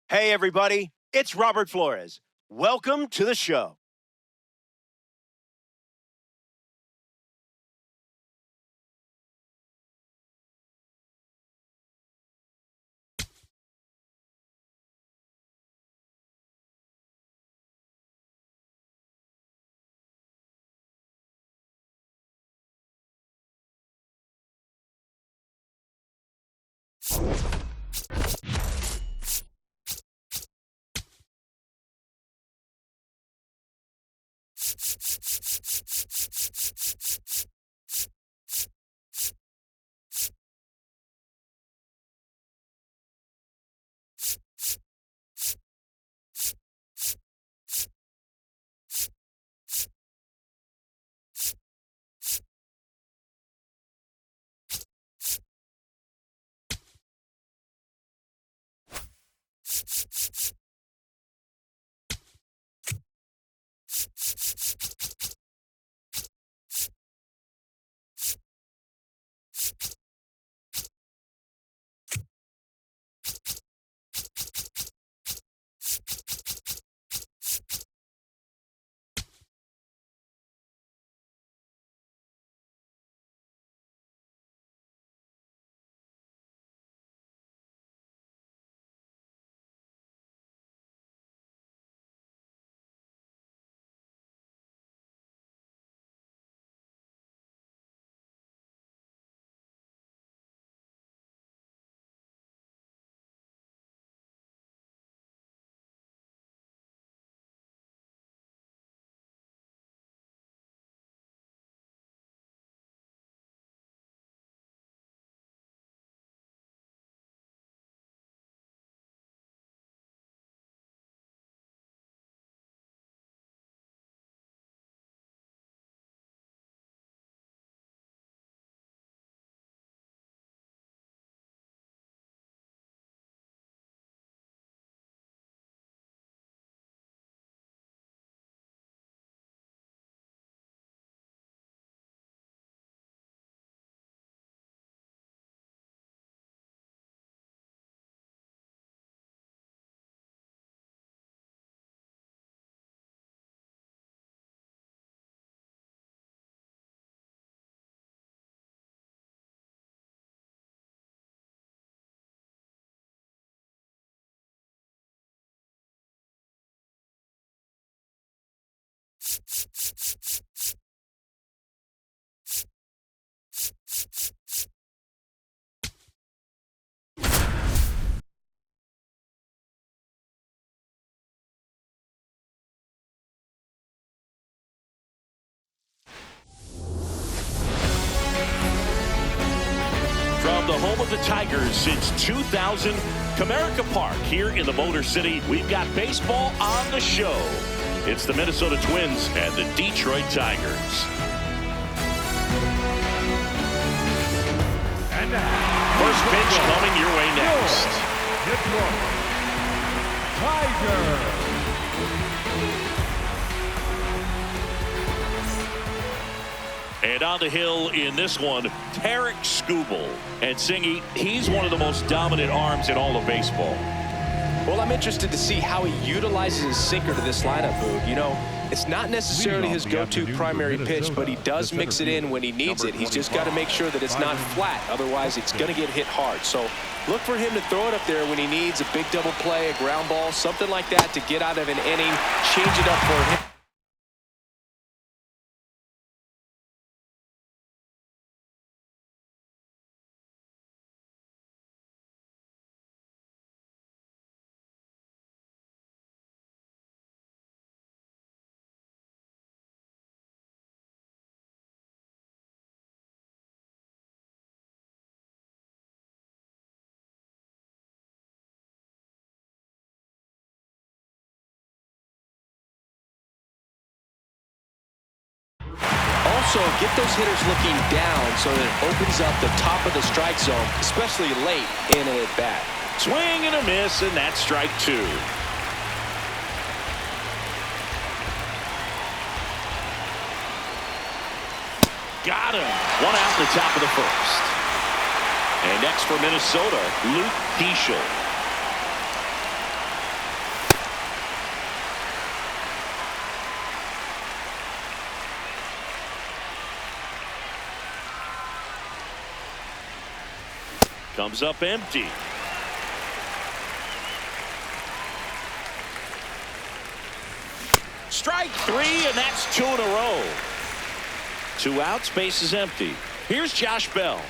Hey, everybody, it's Robert Flores. Welcome to the show. From the home of the Tigers since 2000, Comerica Park here in the Motor City, we've got baseball on the show. It's the Minnesota Twins and the Detroit Tigers. And now, first pitch coming your way next. Detroit Tigers. And on the hill in this one, Tarek Skubal. And Singy, he's one of the most dominant arms in all of baseball. Well, I'm interested to see how he utilizes his sinker to this lineup, Boog. You know, it's not necessarily his go-to primary pitch, but he does mix it in when he needs it. He's just got to make sure that it's not flat. Otherwise, it's going to get hit hard. So look for him to throw it up there when he needs a big double play, a ground ball, something like that to get out of an inning, change it up for him. Also, get those hitters looking down so that it opens up the top of the strike zone, especially late in an at-bat. Swing and a miss, and that's strike two. Got him. One out in the top of the first. And next for Minnesota, Luke Keeschel. Comes up empty. Strike three, and that's 2 in a row. 2 outs, base is empty. Here's Josh Bell.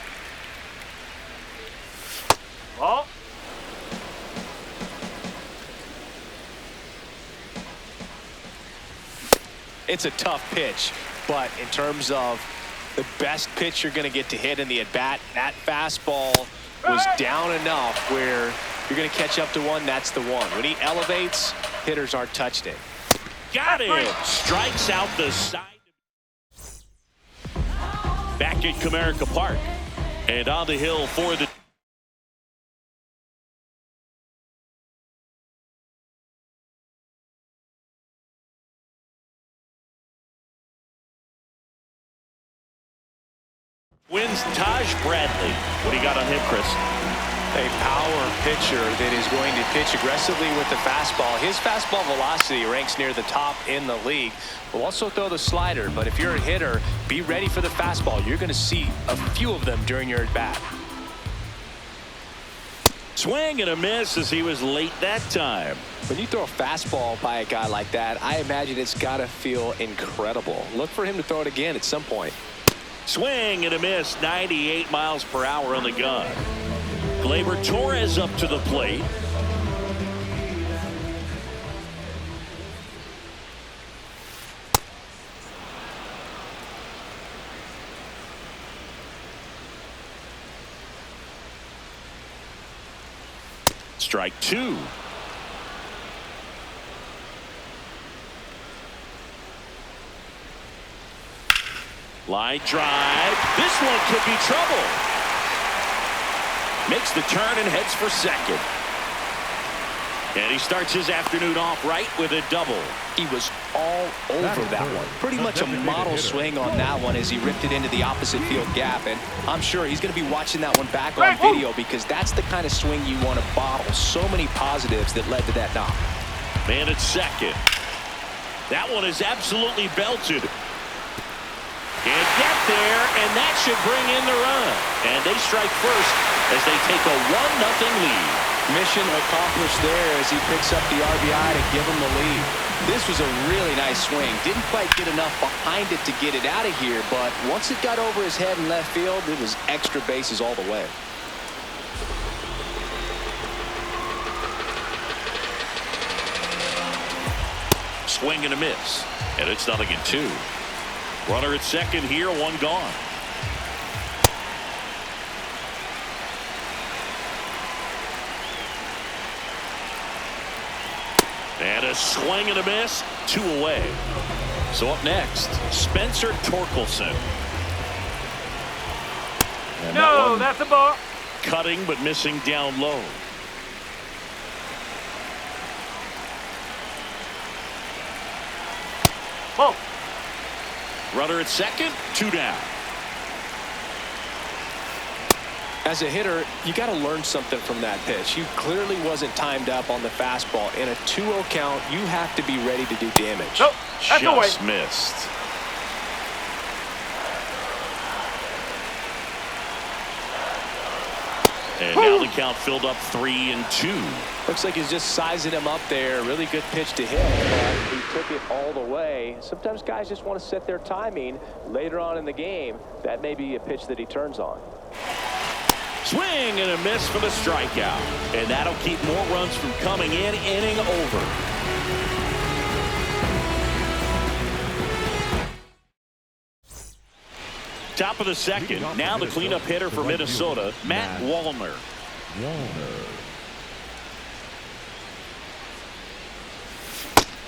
Ball. It's a tough pitch, but in terms of the best pitch you're going to get to hit in the at-bat, that fastball was down enough where you're going to catch up to one. That's the one. When he elevates, hitters aren't touching it. Got it. Strikes out the side. Back at Comerica Park. And on the hill for the wins Taj Bradley. What do you got on him, Chris? A power pitcher that is going to pitch aggressively with the fastball. His fastball velocity ranks near the top in the league. Will also throw the slider, but if you're a hitter, be ready for the fastball. You're going to see a few of them during your at-bat. Swing and a miss as he was late that time. When you throw a fastball by a guy like that, I imagine it's got to feel incredible. Look for him to throw it again at some point. Swing and a miss, 98 miles per hour on the gun. Gleyber Torres up to the plate. Strike 2. Line drive. This one could be trouble. Makes the turn and heads for second. And he starts his afternoon off right with a double. He was all over that one. Pretty much a model swing on that one as he ripped it into the opposite field gap. And I'm sure he's going to be watching that one back on video because that's the kind of swing you want to bottle. So many positives that led to that knock. Man at second. That one is absolutely belted. Can't get there, and that should bring in the run. And they strike first as they take a 1-0 lead. Mission accomplished there as he picks up the RBI to give him the lead. This was a really nice swing. Didn't quite get enough behind it to get it out of here, but once it got over his head in left field, it was extra bases all the way. Swing and a miss, and it's 0-2. Runner at second here, 1 gone. And a swing and a miss, 2 away. So up next, Spencer Torkelson. And No, that's a ball. Cutting but missing down low. Ball. Runner at second, 2 down. As a hitter, you got to learn something from that pitch. He clearly wasn't timed up on the fastball. In a 2-0 count, you have to be ready to do damage. Nope, that's away. Just missed. And now the count filled up 3-2. Looks like he's just sizing him up there. Really good pitch to hit, but he took it all the way. Sometimes guys just want to set their timing later on in the game. That may be a pitch that he turns on. Swing and a miss for the strikeout. And that'll keep more runs from coming in, inning over. Top of the second. Now the cleanup hitter for Minnesota, Matt Wallner.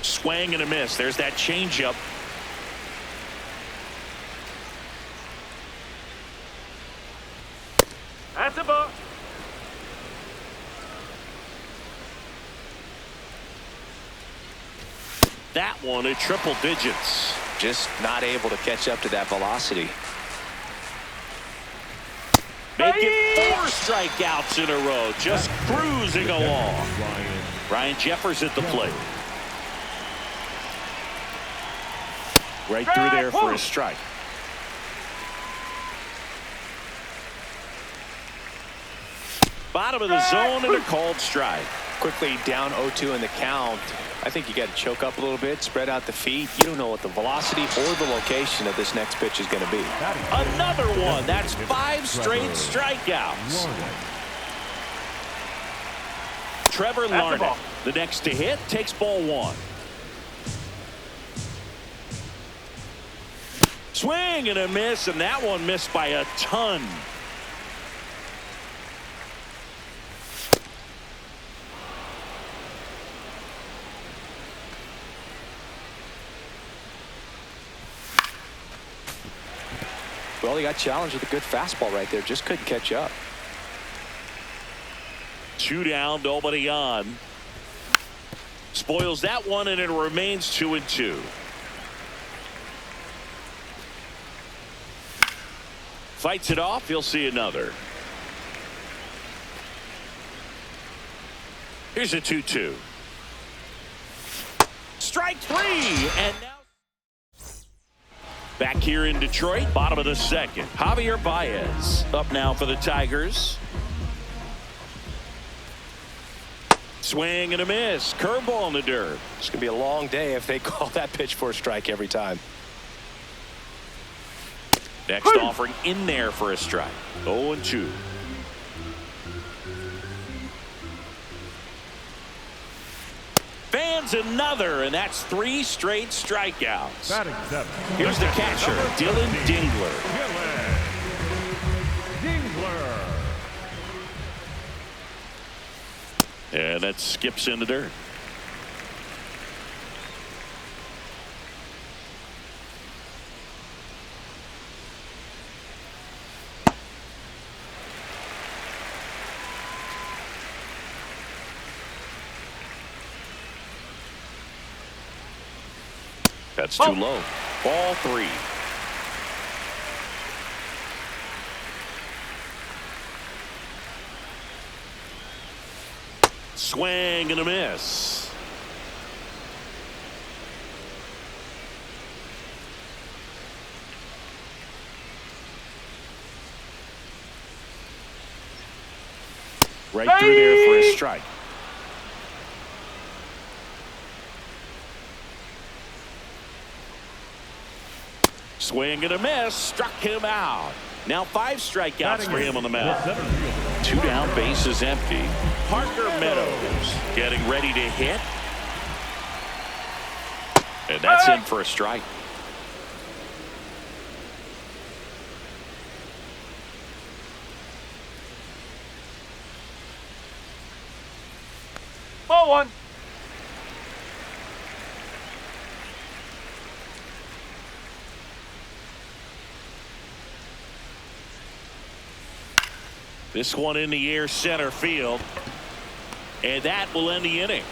Swing and a miss. There's that changeup. That's a ball. That one at triple digits. Just not able to catch up to that velocity. Make it 4 strikeouts in a row. Just cruising along. Ryan Jeffers at the plate. Right through there for a strike. Bottom of the zone and a called strike. Quickly down 0-2 in the count. I think you got to choke up a little bit, spread out the feet. You don't know what the velocity or the location of this next pitch is going to be. Another one. That's 5 straight strikeouts. Trevor Larnach, the next to hit, takes ball 1. Swing and a miss, and that one missed by a ton. Well, he got challenged with a good fastball right there. Just couldn't catch up. 2 down, nobody on. Spoils that one, and it remains 2-2. Fights it off. He'll see another. Here's a 2-2. Strike 3, and now back here in Detroit, bottom of the second. Javier Baez up now for the Tigers. Swing and a miss. Curveball in the dirt. It's going to be a long day if they call that pitch for a strike every time. Next offering in there for a strike. 0-2. Fans another, and that's 3 straight strikeouts. Here's the catcher, Dylan Dingler. And that skips in the dirt. That's too low. Ball 3. Swing and a miss. Right through there for a strike. Swing and a miss. Struck him out. Now 5 strikeouts for him on the mound. 2 down, base is empty. Parker Meadows getting ready to hit. And that's in for a strike. Ball 1. This one in the air, center field. And that will end the inning.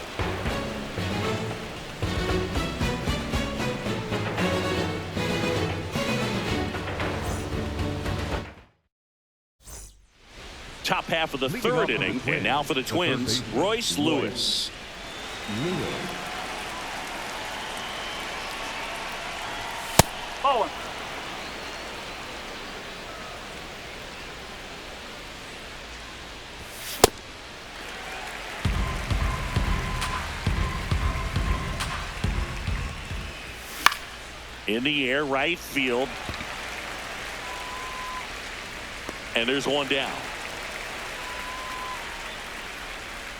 Top half of the 3rd inning, and now for the Twins, Royce Lewis. Ball 1. In the air, right field. And there's one down.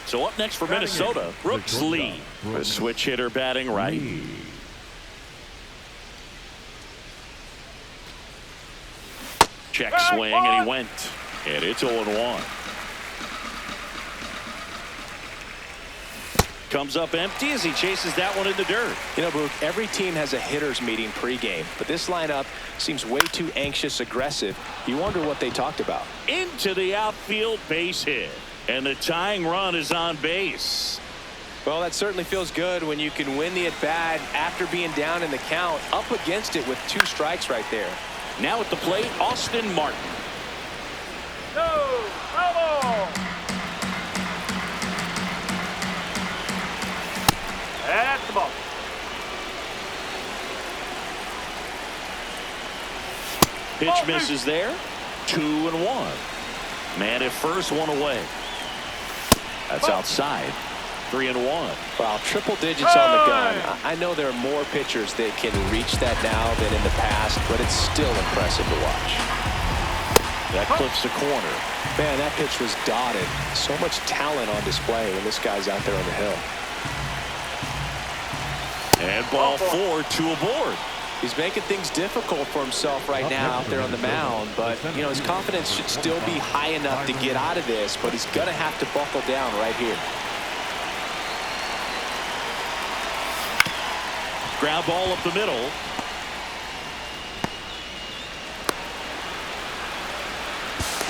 So up next for Minnesota, Brooks Lee. A switch hitter batting right. Check swing, and he went. And it's 0-1. Comes up empty as he chases that one in the dirt. You know, Boog, every team has a hitters meeting pregame, but this lineup seems way too anxious, aggressive. You wonder what they talked about. Into the outfield, base hit. And the tying run is on base. Well, that certainly feels good when you can win the at-bat after being down in the count, up against it with 2 strikes right there. Now at the plate, Austin Martin. No, ball. That's the ball. Pitch misses there. 2-1. Man at first, 1 away. That's outside. 3-1. Wow, triple digits on the gun. I know there are more pitchers that can reach that now than in the past, but it's still impressive to watch. That clips the corner. Man, that pitch was dotted. So much talent on display when this guy's out there on the hill. And ball 4, 2 aboard. He's making things difficult for himself right now out there on the mound, but, you know, his confidence should still be high enough to get out of this, but he's going to have to buckle down right here. Ground ball up the middle.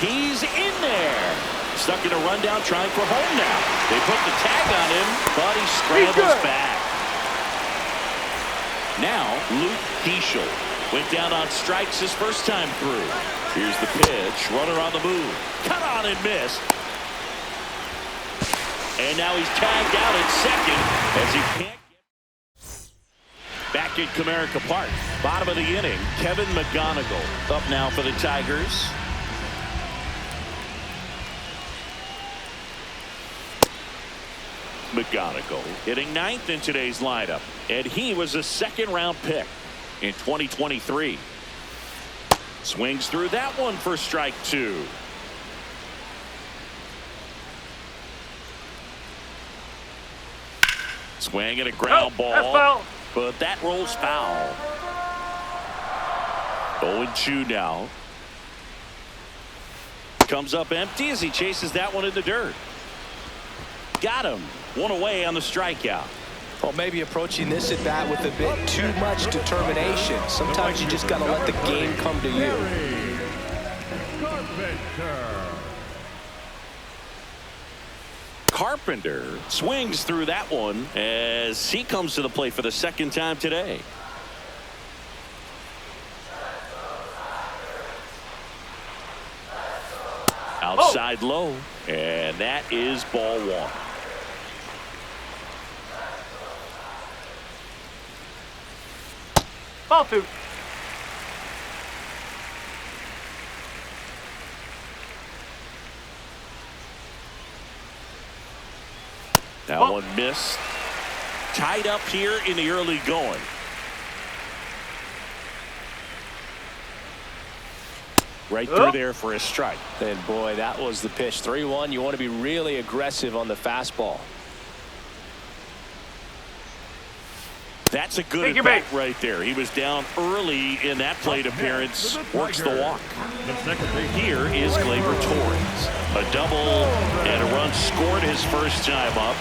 He's in there. Stuck in a rundown trying for home now. They put the tag on him, but he scrambles back. Now, Luke Diesel went down on strikes his first time through. Here's the pitch. Runner on the move. Cut on and missed. And now he's tagged out at second as he can't get. Back at Comerica Park. Bottom of the inning. Kevin McGonigal up now for the Tigers. McGonigal hitting 9th in today's lineup, and he was a second-round pick in 2023. Swings through that one for strike 2. Swing and a ground ball, but that rolls foul. 0-2 now. Comes up empty as he chases that one in the dirt. Got him. One away on the strikeout. Well, maybe approaching this at bat with a bit too much determination. Sometimes you just got to let the game come to you. Carpenter swings through that one as he comes to the plate for the second time today. Outside low, and that is ball 1. Ball 2. That one missed. Tied up here in the early going. Right through there for a strike. And boy, that was the pitch. 3-1. You want to be really aggressive on the fastball. That's a good at bat right there. He was down early in that plate appearance. Works the walk. Here is Gleyber Torres. A double and a run scored his first time up.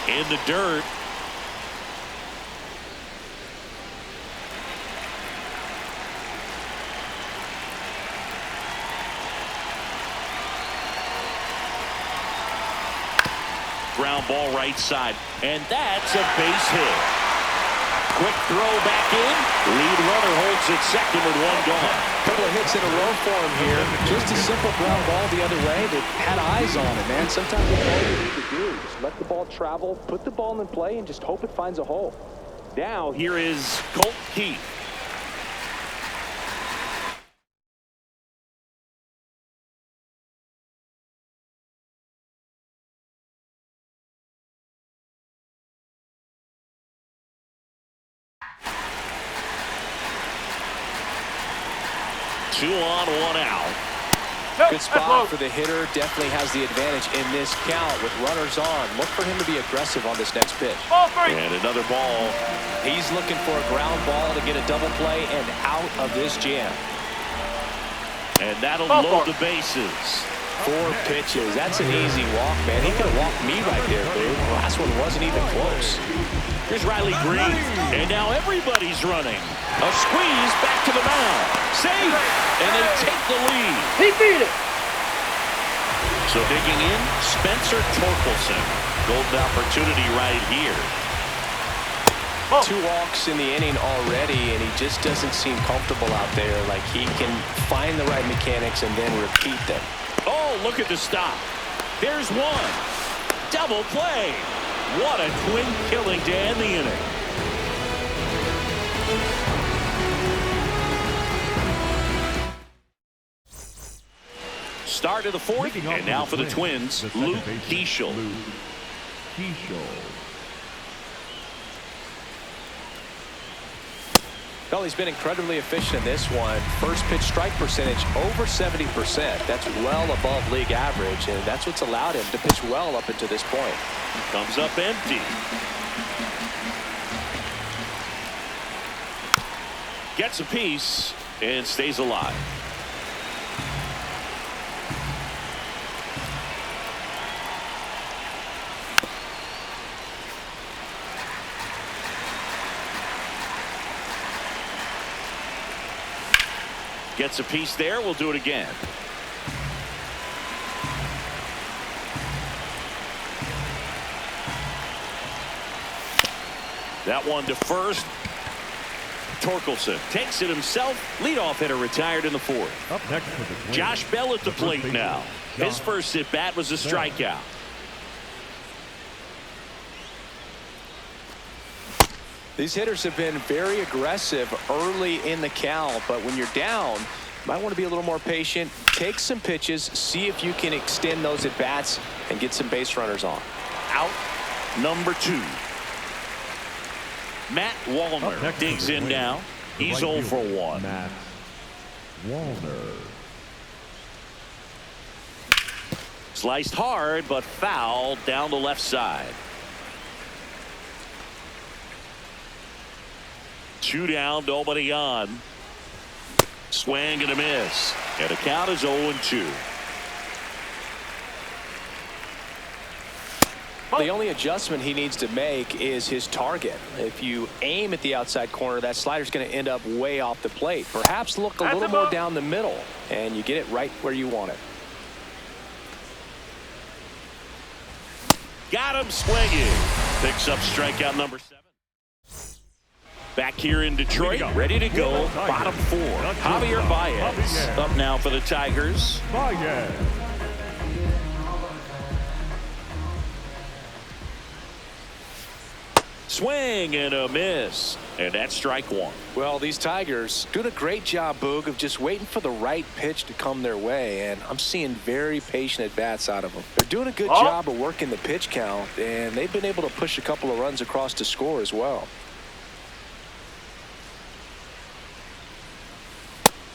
In the dirt. Ground ball right side, and that's a base hit. Quick throw back in. Lead runner holds it second with one gone. Couple of hits in a row for him here. Just a simple ground ball the other way. They had eyes on it, man. Sometimes that's all you need to do. Just let the ball travel, put the ball in play, and just hope it finds a hole. Now here is Colt Keith. Two on, one out. Good spot for the hitter. Definitely has the advantage in this count with runners on. Look for him to be aggressive on this next pitch. Ball 3. And another ball. He's looking for a ground ball to get a double play and out of this jam. And that'll load the bases. 4 pitches. That's an easy walk, man. He could have walked me right there, dude. The last one wasn't even close. Here's Riley Green. And now everybody's running. A squeeze back to the mound. Safe. And they take the lead. He beat it. So digging in, Spencer Torkelson. Golden opportunity right here. 2 walks in the inning already, and he just doesn't seem comfortable out there. Like he can find the right mechanics and then repeat them. Oh, look at the stop. There's one. Double play. What a twin killing to end the inning. Start of the fourth, and now for the Twins, Luke Keeschel. Well, he's been incredibly efficient in this one. First pitch strike percentage over 70%. That's well above league average, and that's what's allowed him to pitch well up until this point. Comes up empty. Gets a piece and stays alive. Gets a piece there. We'll do it again. That one to first. Torkelson takes it himself. Leadoff hitter retired in the fourth. Up next for the Twins, Josh Bell at the plate now. His first at bat was a strikeout. These hitters have been very aggressive early in the count, but when you're down, you might want to be a little more patient. Take some pitches, see if you can extend those at bats and get some base runners on. Out number 2. Matt Wallner digs in now. He's 0 for 1. Matt Wallner. Sliced hard, but foul down the left side. 2 down, nobody on. Swing and a miss. And the count is 0-2. The only adjustment he needs to make is his target. If you aim at the outside corner, that slider's going to end up way off the plate. Perhaps look a little more down the middle, and you get it right where you want it. Got him swinging. Picks up strikeout number 7. Back here in Detroit, ready to go. Bottom 4. Javier Baez up now for the Tigers. Baez. Swing and a miss. And that's strike 1. Well, these Tigers doing a great job, Boog, of just waiting for the right pitch to come their way, and I'm seeing very patient at-bats out of them. They're doing a good job of working the pitch count, and they've been able to push a couple of runs across to score as well.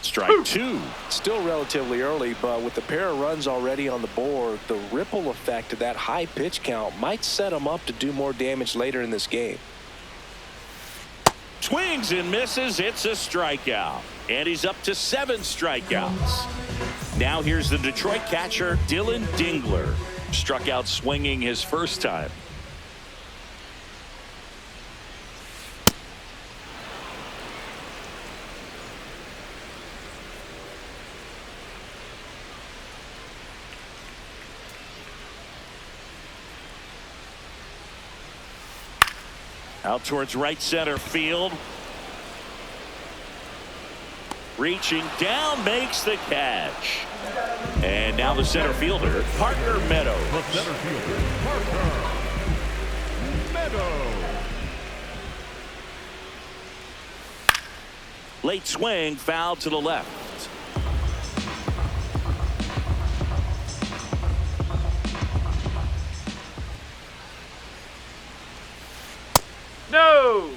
Strike 2. Still relatively early, but with the pair of runs already on the board, the ripple effect of that high pitch count might set them up to do more damage later in this game. Swings and misses. It's a strikeout. And he's up to 7 strikeouts. Now here's the Detroit catcher, Dylan Dingler. Struck out swinging his first time. Out towards right center field. Reaching down, makes the catch. And now the center fielder, Parker Meadows. The center fielder, Parker Meadows. Late swing, foul to the left. No.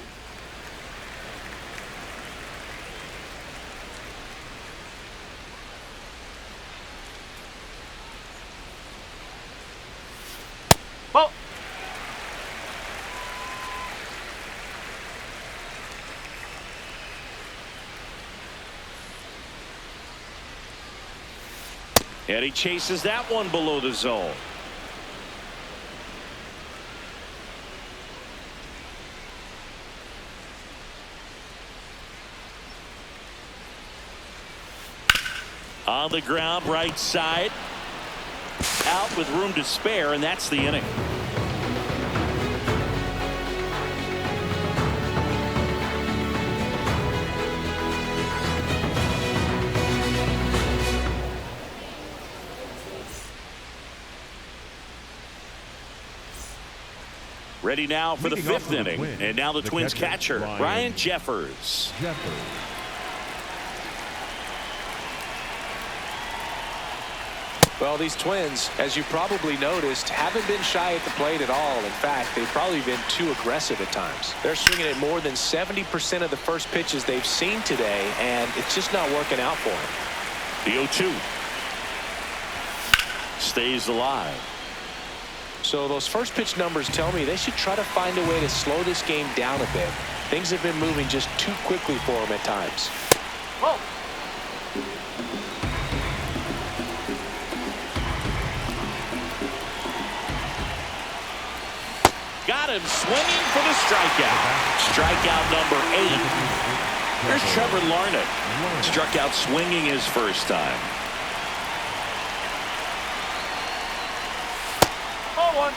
Ball. And he chases that one below the zone. On the ground, right side. Out with room to spare, and that's the inning. Ready now for the 5th inning. And now the Twins catcher, Ryan Jeffers. Well, these Twins, as you probably noticed, haven't been shy at the plate at all. In fact, they've probably been too aggressive at times. They're swinging at more than 70% of the first pitches they've seen today, and it's just not working out for them. The 0-2 stays alive. So those first pitch numbers tell me they should try to find a way to slow this game down a bit. Things have been moving just too quickly for them at times. Whoa. Got him swinging for the strikeout. Strikeout number 8. Here's Trevor Larnach. Struck out swinging his first time. 0-1.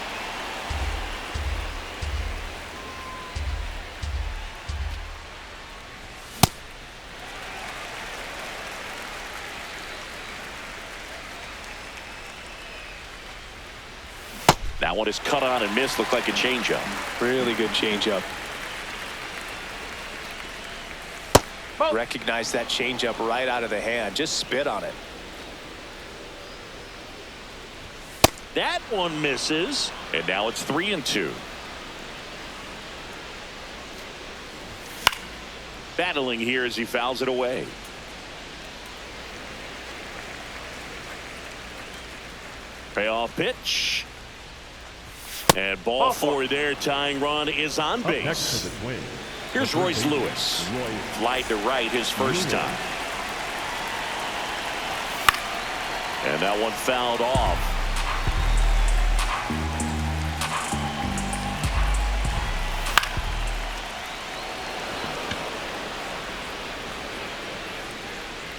That one is cut on and missed. Looked like a changeup. Really good changeup. Recognize that changeup right out of the hand. Just spit on it. That one misses. And now it's 3-2. Battling here as he fouls it away. Payoff pitch. And ball 4 there. Tying run is on base. Next to the Twins. Here's Royce Lewis. Flied to right his first time. And that one fouled off.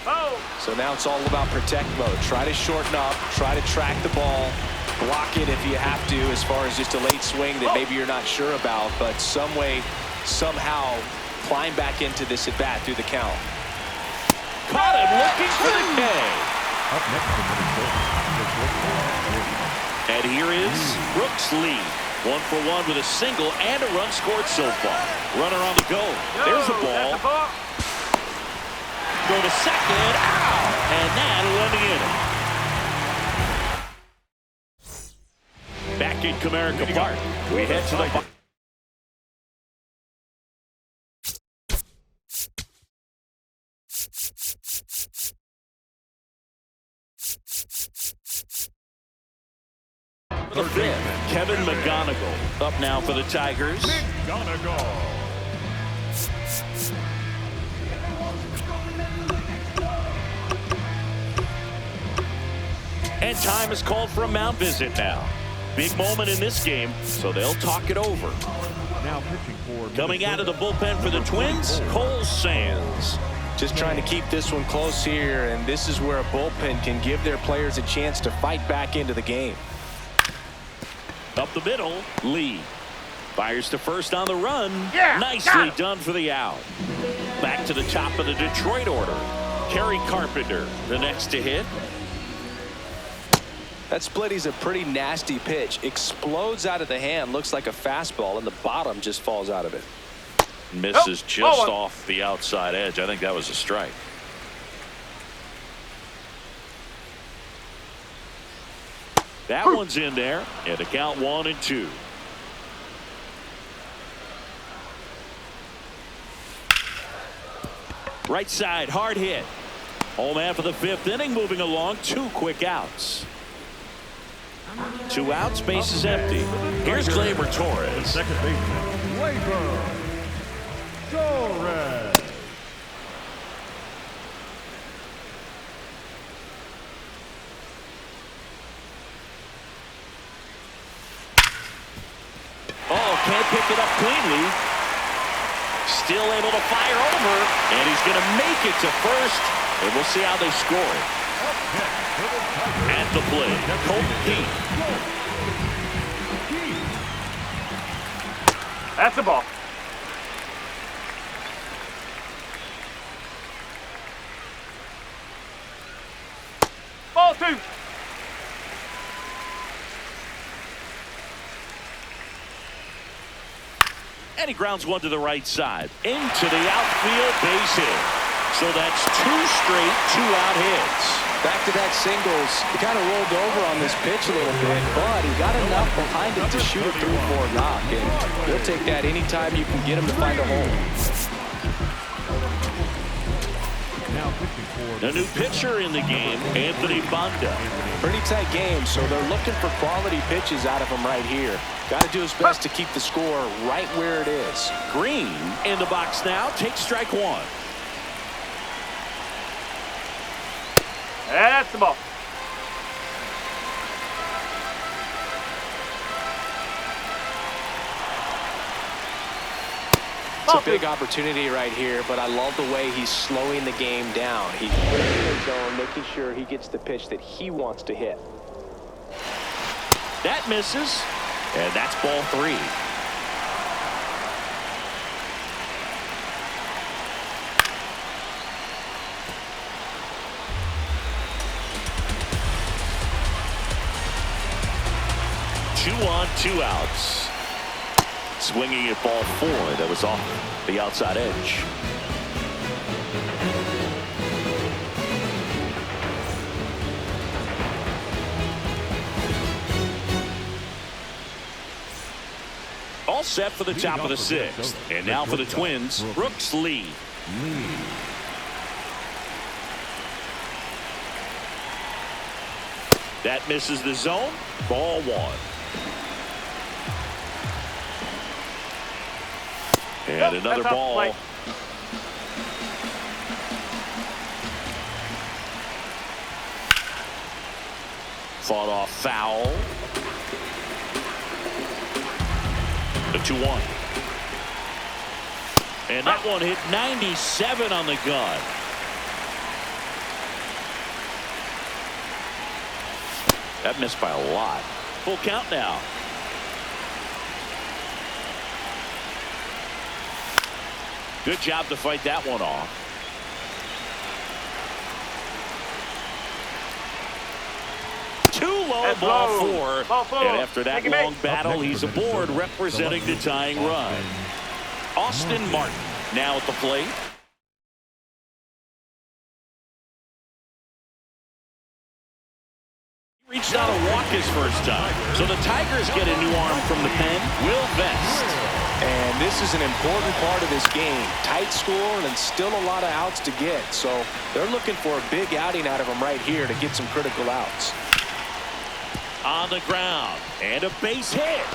Oh. So now it's all about protect mode. Try to shorten up. Try to track the ball. Block it if you have to, as far as just a late swing that maybe you're not sure about, but some way, somehow climb back into this at bat through the count. Caught him looking for the K. Up next to the And here is Brooks Lee. 1 for 1 with a single and a run scored so far. Runner on the go. There's a ball. Go to second. Ow! And that'll end the inning. Back in Comerica Park, we head to the fifth. Kevin McGonigal up now for the Tigers. And time is called for a mound visit now. Big moment in this game, so they'll talk it over. Now pitching for Coming out of the bullpen for the Twins, Cole Sands. Just trying to keep this one close here, and this is where a bullpen can give their players a chance to fight back into the game. Up the middle, Lee. Fires to first on the run. Yeah, Nicely done for the out. Back to the top of the Detroit order. Kerry Carpenter, the next to hit. That splitty's a pretty nasty pitch. Explodes out of the hand. Looks like a fastball, and the bottom just falls out of it. Misses just off the outside edge. I think that was a strike. That one's in there, and the count 1-2. Right side, hard hit. Home after the 5th inning, moving along. 2 quick outs. 2 outs, base is empty. Here's Gleyber Torres. second baseman, Gleyber Torres. Oh, can't pick it up cleanly. Still able to fire over, and he's going to make it to first, and we'll see how they score it. At the plate, Colton Pete. That's the ball. Ball 2. And he grounds one to the right side. Into the outfield, base hit. So that's 2 straight 2-out hits. Back to that singles. He kind of rolled over on this pitch a little bit, but he got enough behind it to shoot a 3-4 knock, and he'll take that anytime you can get him to find a hole. Now pitching for A new pitcher in the game, Anthony Banda. Pretty tight game, so they're looking for quality pitches out of him right here. Got to do his best to keep the score right where it is. Green in the box now. Takes strike one. That's the ball. It's a big opportunity right here, but I love the way he's slowing the game down. He's putting it in the zone, making sure he gets the pitch that he wants to hit. That misses, and that's ball 3. Two on, 2 outs. Swinging at ball 4. That was off the outside edge. All set for the top of the 6th. And now for the Twins, Brooks Lee. That misses the zone. Ball 1. And another ball. Fought off foul. The 2-1. And that one hit 97 on the gun. That missed by a lot. Full count now. Good job to fight that one off. Too low, That's ball low. 4. Ball 4. And after that long battle, he's aboard representing the tying run. Austin Martin now at the plate. Reached out to walk his first time. So the Tigers get a new arm from the pen, Will Vest. And this is an important part of this game. Tight score and still a lot of outs to get. So they're looking for a big outing out of him right here to get some critical outs. On the ground. And a base hit.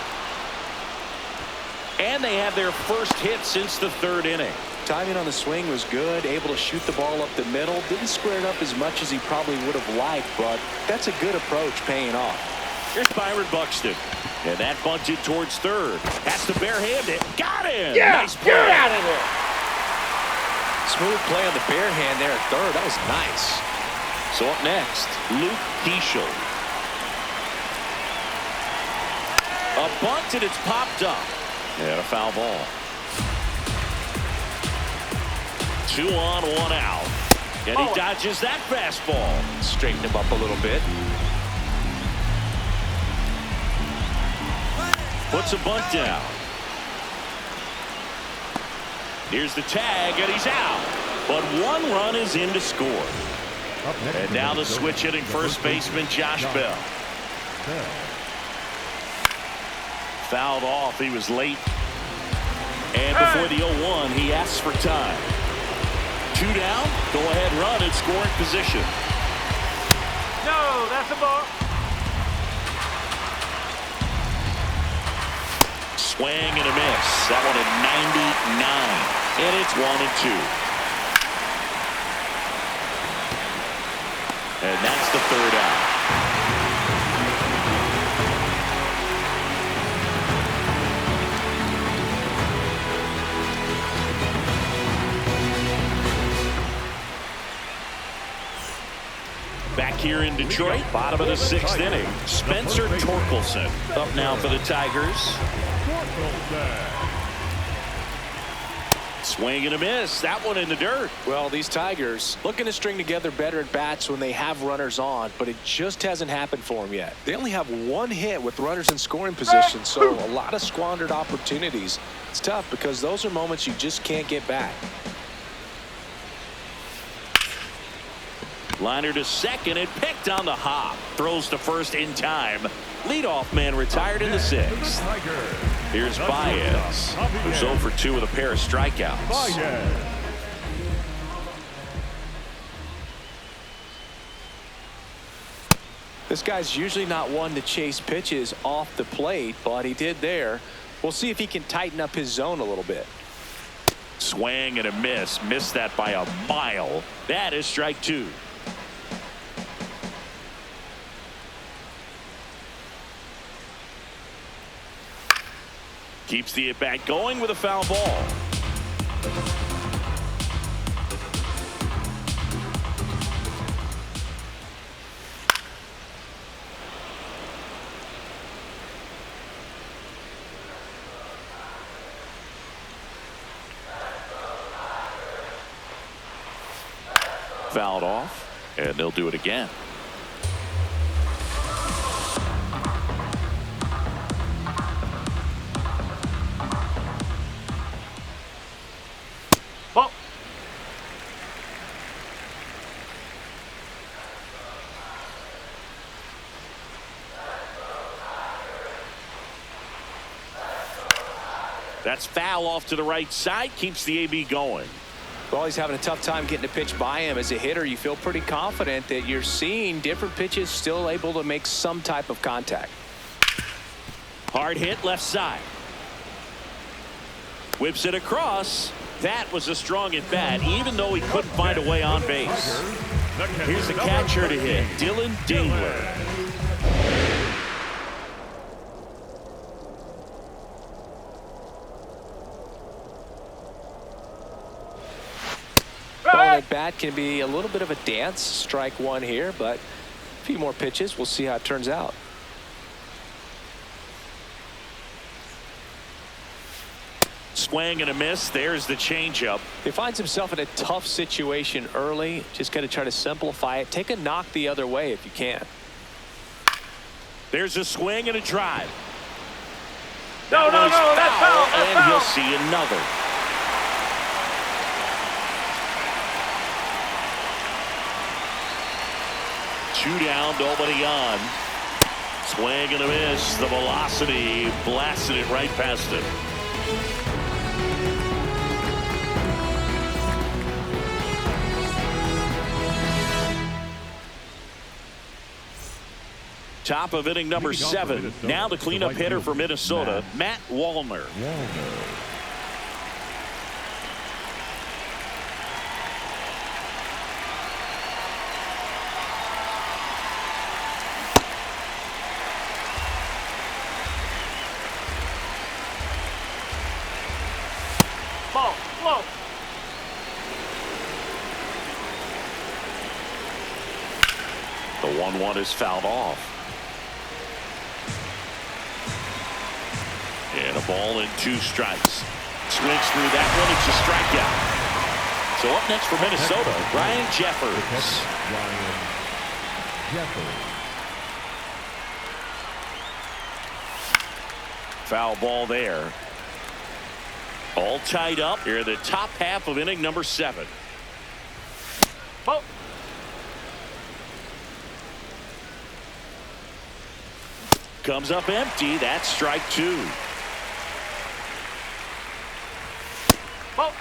And they have their first hit since the 3rd inning. Timing on the swing was good. Able to shoot the ball up the middle. Didn't square it up as much as he probably would have liked, but that's a good approach paying off. Here's Byron Buxton. And that bunted towards 3rd. Has to barehand it. Got him. Yeah, Nice play. get out of there. Smooth play on the bare hand there at 3rd. That was nice. So up next, Luke Keeschel. A bunt and it's popped up. And a foul ball. 2 on, 1 out. And he dodges that fastball. Straighten him up a little bit. Puts a bunt down. Here's the tag, and he's out. But 1 run is in to score. And now the switch hitting first baseman Josh Bell. Fouled off. He was late. And before the 0-1, he asks for time. 2 down. Go ahead run in scoring position. No, that's a ball. Swing and a miss. That one at 99. And it's 1-2. And that's the 3rd out. Back here in Detroit, bottom of the 6th inning. Spencer Torkelson up now for the Tigers. Swing and a miss. That one in the dirt. Well, these Tigers looking to string together better at bats when they have runners on, but it just hasn't happened for them yet. They only have 1 hit with runners in scoring position, so a lot of squandered opportunities. It's tough because those are moments you just can't get back. Liner to second and picked on the hop. Throws to first in time. Leadoff man retired in the sixth. Here's Baez, who's 0 for 2 with a pair of strikeouts. This guy's usually not one to chase pitches off the plate, but he did there. We'll see if he can tighten up his zone a little bit. Swing and a miss. Missed that by a mile. That is strike 2. Keeps the at-bat going with a foul ball. Fouled off, and they'll do it again. Ball. That's foul off to the right side. Keeps the AB going. Well, he's having a tough time getting a pitch by him. As a hitter, you feel pretty confident that you're seeing different pitches still able to make some type of contact. Hard hit left side. Whips it across. That was a strong at bat, even though he couldn't find a way on base. Here's the catcher to hit, Dylan Dingler. Well, that bat can be a little bit of a dance. Strike 1 here, but a few more pitches. We'll see how it turns out. Swing and a miss. There's the changeup. He finds himself in a tough situation early. Just got to try to simplify it. Take a knock the other way if you can. There's a swing and a drive. No, that's foul. That's And foul. he'll see another. Two down, nobody on. Swing and a miss. The velocity blasted it right past him. Top of inning number 7. Now the cleanup hitter for Minnesota, Matt Wallner. Ball. Low. The 1-1 is fouled off. And a ball and 2 strikes. Swings through that one. It's a strikeout. So up next for Minnesota, Ryan Jeffers. Foul ball there. All tied up here in the top half of inning number 7. Ball. Comes up empty. That's strike 2. Ball.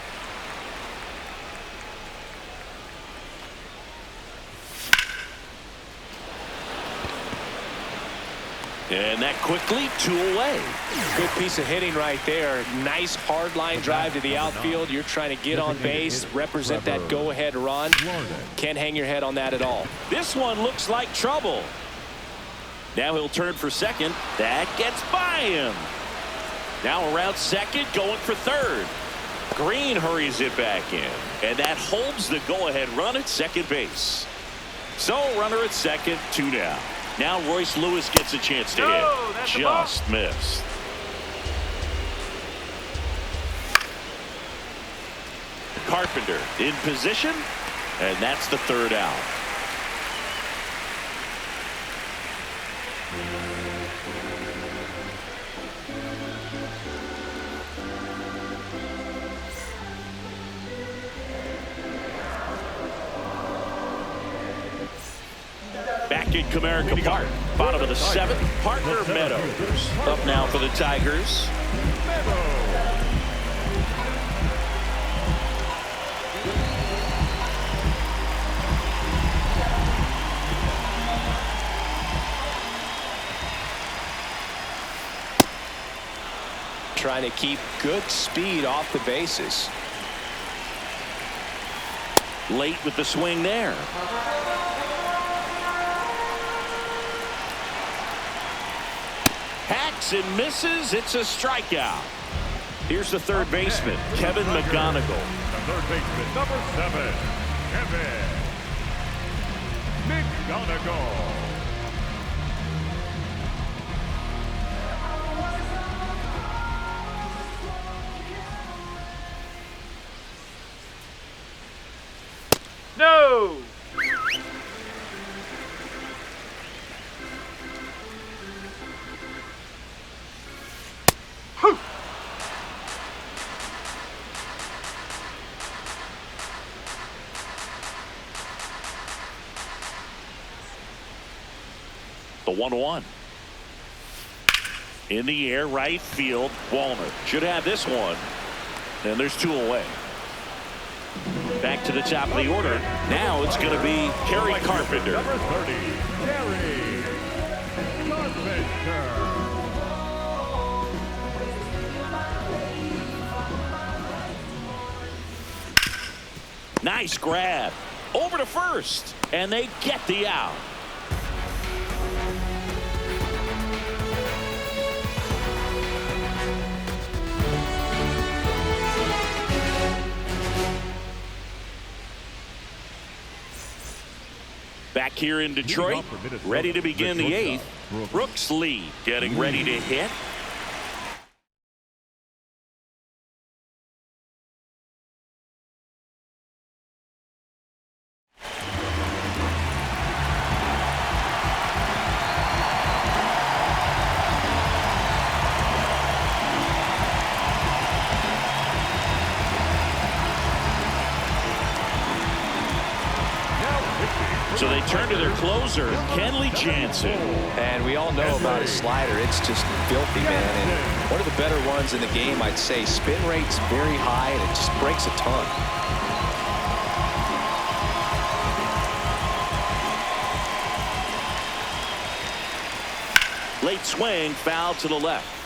And that quickly 2 away. Good piece of hitting right there. Nice hard line drive to the outfield. You're trying to get on base, represent that go-ahead run. Can't hang your head on that at all. This one looks like trouble. Now he'll turn for second. That gets by him. Now around second, going for third. Green hurries it back in. And that holds the go-ahead run at second base. So runner at second, 2 down. Now Royce Lewis gets a chance to hit. Just missed. Carpenter in position. And that's the 3rd out. at Comerica Park. Bottom of the seventh, Parker Meadows up now for the Tigers. Trying to keep good speed off the bases. Late with the swing there. Hacks and misses. It's a strikeout. Here's the third baseman, Kevin McGonigal. The third baseman, number 7, Kevin McGonigal. No. The 1-1. In the air, right field. Wallner should have this one. And there's 2 away. Back to the top of the order. Now it's going to be Kerry Carpenter. Number 30, Kerry Carpenter. Nice grab. Over to first. And they get the out. Back here in Detroit, ready to begin the 8th. Brooks Lee getting ready to hit. So they turn to their closer, Kenley Jansen. And we all know about his slider. It's just filthy, man. And one of the better ones in the game, I'd say. Spin rate's very high, and it just breaks a ton. Late swing, foul to the left.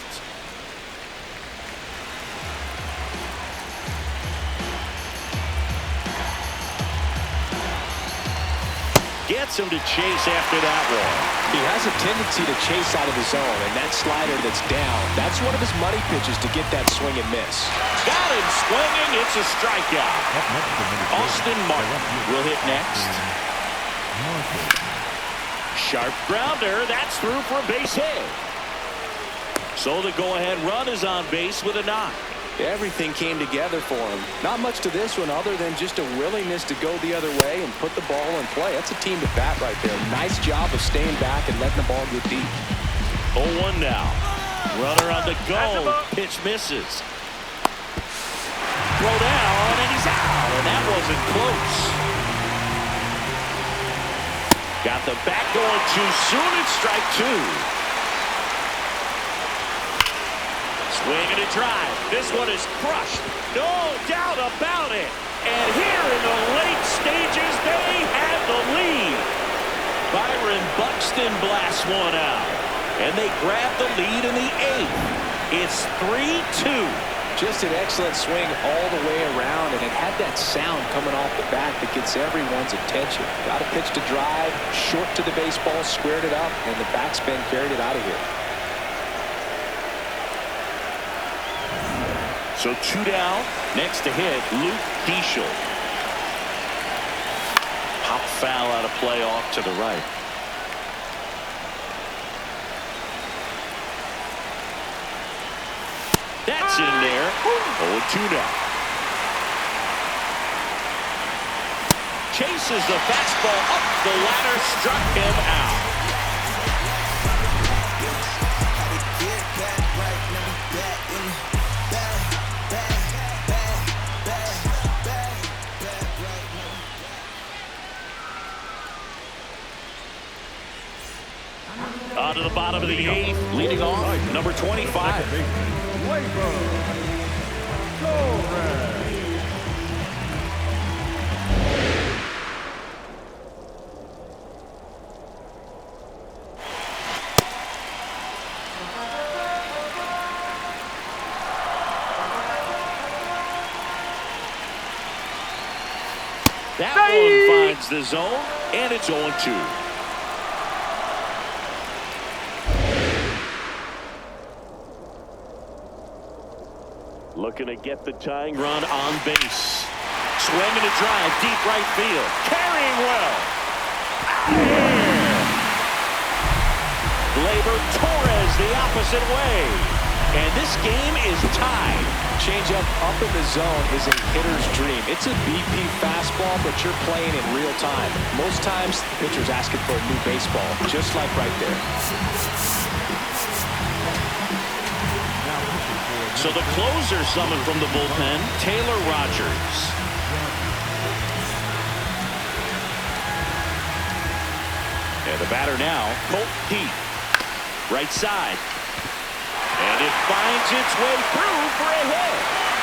Gets him to chase after that one. He has a tendency to chase out of the zone, and that slider that's down, that's one of his money pitches to get that swing and miss. Got him swinging. It's a strikeout. Austin Martin will hit next. Sharp grounder. That's through for a base hit. So the go-ahead run is on base with a knock. Everything came together for him. Not much to this one other than just a willingness to go the other way and put the ball in play. That's a team to bat right there. Nice job of staying back and letting the ball get deep. 0-1 now. Runner on the go. Pitch misses. Throw down, and he's out. And that wasn't close. Got the bat going too soon. It's strike 2. Swing and a drive. This one is crushed. No doubt about it. And here in the late stages, they have the lead. Byron Buxton blasts one out. And they grab the lead in the 8th. It's 3-2. Just an excellent swing all the way around, and it had that sound coming off the bat that gets everyone's attention. Got a pitch to drive, short to the baseball, squared it up, and the backspin carried it out of here. So 2 down. Next to hit, Luke Keeschel. Pop foul out of play off to the right. That's in there. 0-2 now. Chases the fastball up the ladder, struck him out. Leading off, number 25. That one finds the zone, and it's 0-2. Looking to get the tying run on base. Swinging a drive, deep right field. Carrying well. Gleyber Torres the opposite way. And this game is tied. Changeup up in the zone is a hitter's dream. It's a BP fastball, but you're playing in real time. Most times, the pitcher's asking for a new baseball, just like right there. So the closer summoned from the bullpen, Taylor Rogers. And the batter now, Colt Pete. Right side. And it finds its way through for a hit.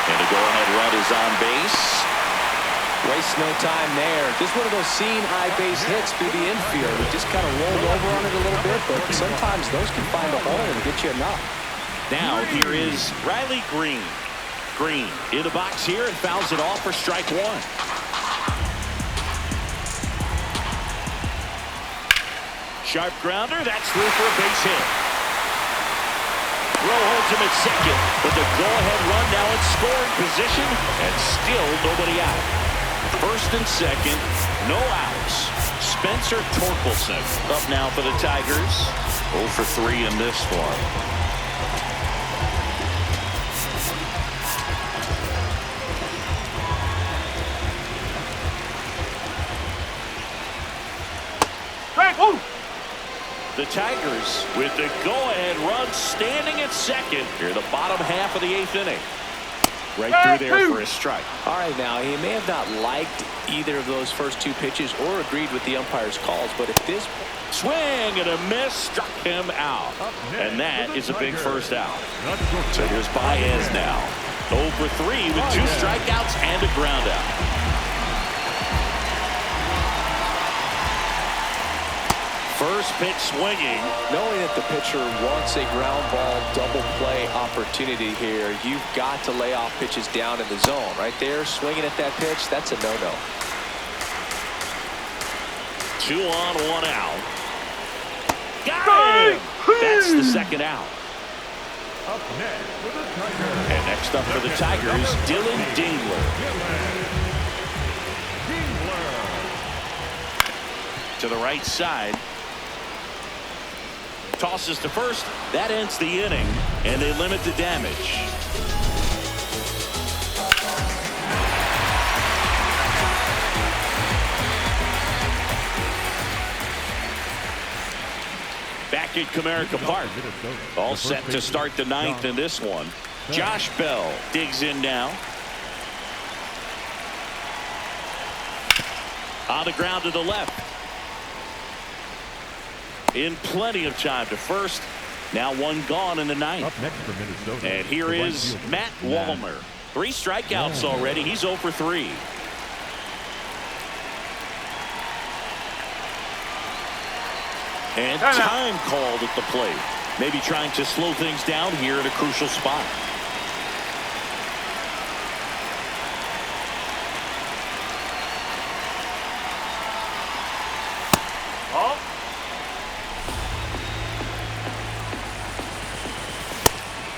And the go-ahead run is on base. Waste no time there. Just one of those seeing-eye base hits through the infield. We just kind of rolled over on it a little bit, but sometimes those can find a hole and get you enough. Now here is Riley Green. Green in the box here and fouls it off for strike one. Sharp grounder. That's through for a base hit. Rowe holds him at second, but the go-ahead run now in scoring position, and still nobody out. First and second, no outs. Spencer Torkelson up now for the Tigers. 0 for 3 in this one. The Tigers with the go-ahead run standing at second here, the bottom half of the 8th inning. Right through there for a strike. All right, now, he may have not liked either of those first two pitches or agreed with the umpire's calls, but at this swing and a miss struck him out. And that is a big first out. So here's Baez now. 0 for 3 with 2 strikeouts and a ground out. First pitch swinging. Knowing that the pitcher wants a ground ball double play opportunity here, you've got to lay off pitches down in the zone. Right there, swinging at that pitch, that's a no-no. 2 on, 1 out. Got him! That's the second out. And next up for the Tigers, Dylan Dingler. To the right side. Tosses to first. That ends the inning, and they limit the damage. Back at Comerica Park. All set to start the 9th in this one. Josh Bell digs in now. On the ground to the left. In plenty of time to first. Now 1 gone in the 9th. Up next for Minnesota. And here is Matt Wallmer. 3 strikeouts already. He's 0 for 3. And time called at the plate. Maybe trying to slow things down here at a crucial spot.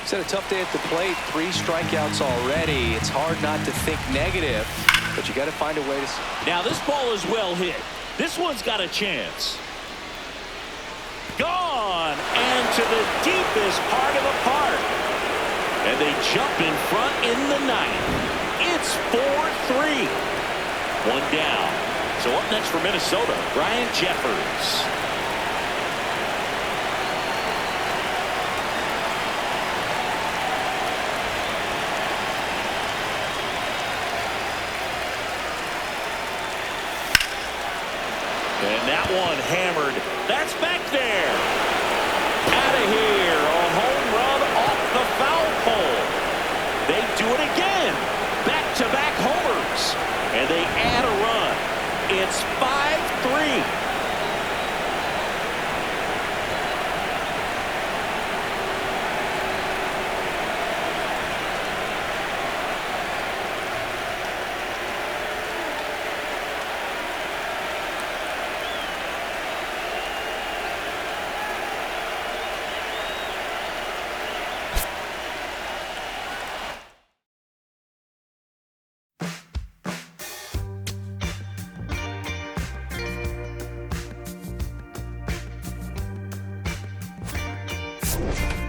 It's had a tough day at the plate. 3 strikeouts already. It's hard not to think negative, but you got to find a way to. Now this ball is well hit. This one's got a chance. Gone and to the deepest part of the park. And they jump in front in the 9th. It's 4-3. 1 down. So up next for Minnesota, Ryan Jeffers. And that one hammered. That's back there. Out of here. Boog.